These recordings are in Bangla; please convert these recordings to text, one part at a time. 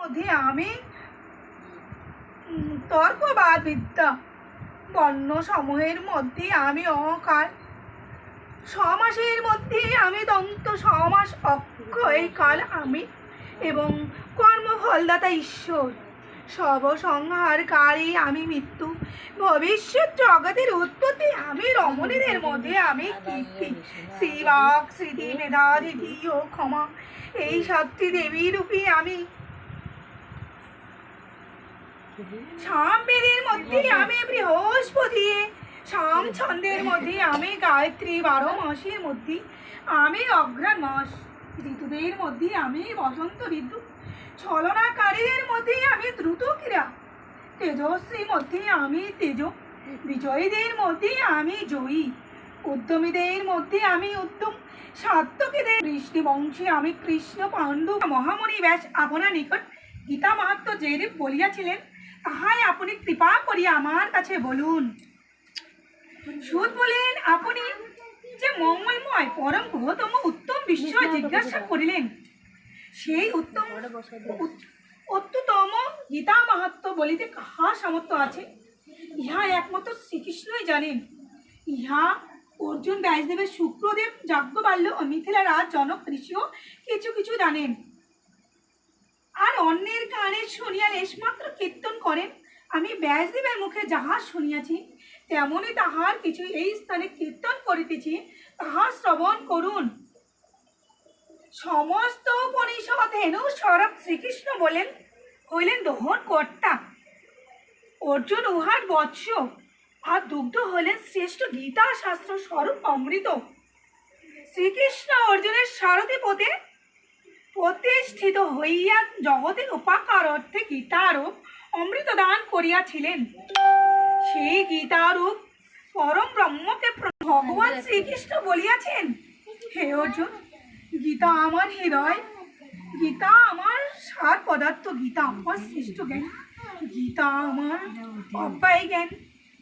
মধ্যে আমি তর্কবাদ বিদ্যা, বর্ণ সমূহের মধ্যে আমি অকাল, সমাসের মধ্যে আমি দন্ত সমাস, অক্ষয় কাল আমি, এবং কর্মফলদাতা ঈশ্বর, সর্বসংহারকারী আমি মৃত্যু, ভবিষ্যৎ জগতের উৎপত্তি আমি, রমণীদের মধ্যে আমি কীর্তি, শ্রীবাক, স্মৃতি, মেধাতিথি ও ক্ষমা, এই সাতটি দেবী রূপী আমি। সামবেদের মধ্যে আমি বৃহস্পতি, সাম ছন্দের মধ্যে আমি গায়ত্রী, 12 মাসের মধ্যে আমি অঘ্রাণ মাস, ঋতুদের মধ্যে আমি বসন্ত ঋতু, ছলনাকারীদের মধ্যে আমি দ্রুত ক্রীড়া, তেজস্বীর মধ্যে আমি তেজ, বিজয়ীদের মধ্যে আমি জয়ী, উদ্যমীদের মধ্যে আমি উদ্যম, সাত্ত্বিকদের বৃষ্টিবংশী আমি কৃষ্ণ, পাণ্ডু। মহামণি ব্যাস আপনার নিকট গীতা মাহাত্ম্য যে রূপ বলিয়াছিলেন তাহাই আপনি কৃপা করিয়া আমার কাছে বলুন। সুত বলেন, আপনি যে মঙ্গলময় পরম বৃহত্তম উত্তম বিষয় জিজ্ঞাসা করিলেন, সেই অত্যুত্তম গীতা মাহাত্ম্য বলিতে কাহার সামর্থ্য আছে? ইহা একমাত্র শ্রীকৃষ্ণই জানেন। ইহা অর্জুন, ব্যাসদেবের শুক্রদেব, যাজ্ঞবল্ক্য ও মিথিলা রাজ জনক ঋষিও কিছু কিছু জানেন, আর অন্যের কানে শুনিয়া লেশমাত্র কীর্তন করেন। আমি ব্যাসদেবের মুখে যাহা শুনিয়াছি তেমনি তাহার কিছু এই স্থানে কীর্তন করিতেছি, তাহা শ্রবণ করুন। সমস্ত উপনিষদ হেনু স্বরূপ শ্রীকৃষ্ণ হইলেন দহন কর্তা, অর্জুন উহার বৎস, আর দুগ্ধ হলেন শ্রেষ্ঠ গীতা শাস্ত্র স্বরূপ অমৃত। শ্রীকৃষ্ণ অর্জুনের সারথি পদে প্রতিষ্ঠিত হইয়া জগতের উপাকার অর্থে গীতারূপ অমৃত দান করিয়াছিলেন। সেই গীতারূপ পরম ব্রহ্মকে ভগবান শ্রীকৃষ্ণ বলিয়াছেন, হে অর্জুন, গীতা আমার হৃদয়, গীতা আমার সার পদার্থ, গীতা আমার শ্রেষ্ঠ জ্ঞান, গীতা আমার অব্যয় জ্ঞান,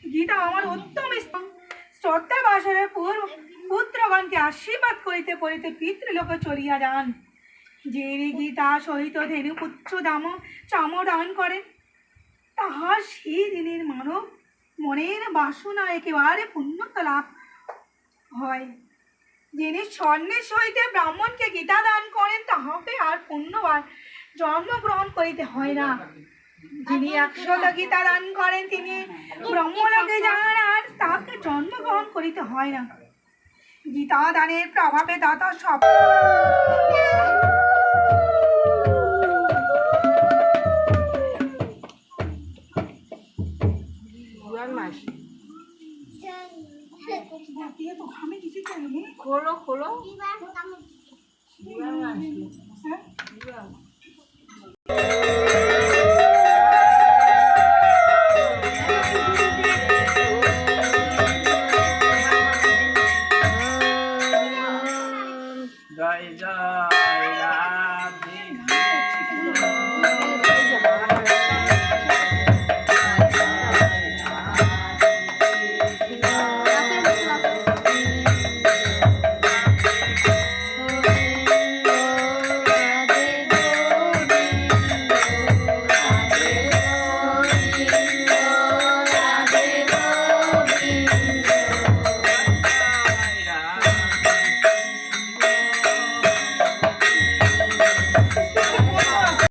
গীতা আমার উত্তম শ্রদ্ধা বাসরে পুত্রগণকে আশীর্বাদ করিতে করিতে পিতৃলোকে চলিয়া যান। যিনি গীতা সহিত ধেনুপুত্র চামদান করেন, তাহার সেই দিনের মানব মনের বাসনা একেবারে পূর্ণতা লাভ হয়। যিনি স্বর্ণের সহিত ব্রাহ্মণকে গীতা দান করেন, তাহাকে আর পুণ্যবার জন্মগ্রহণ করিতে হয় না। যিনি 100 গীতা দান করেন, তিনি ব্রহ্মলোকে যান, আর তাহাকে জন্মগ্রহণ করিতে হয় না। গীতা দানের প্রভাবে দাতা সব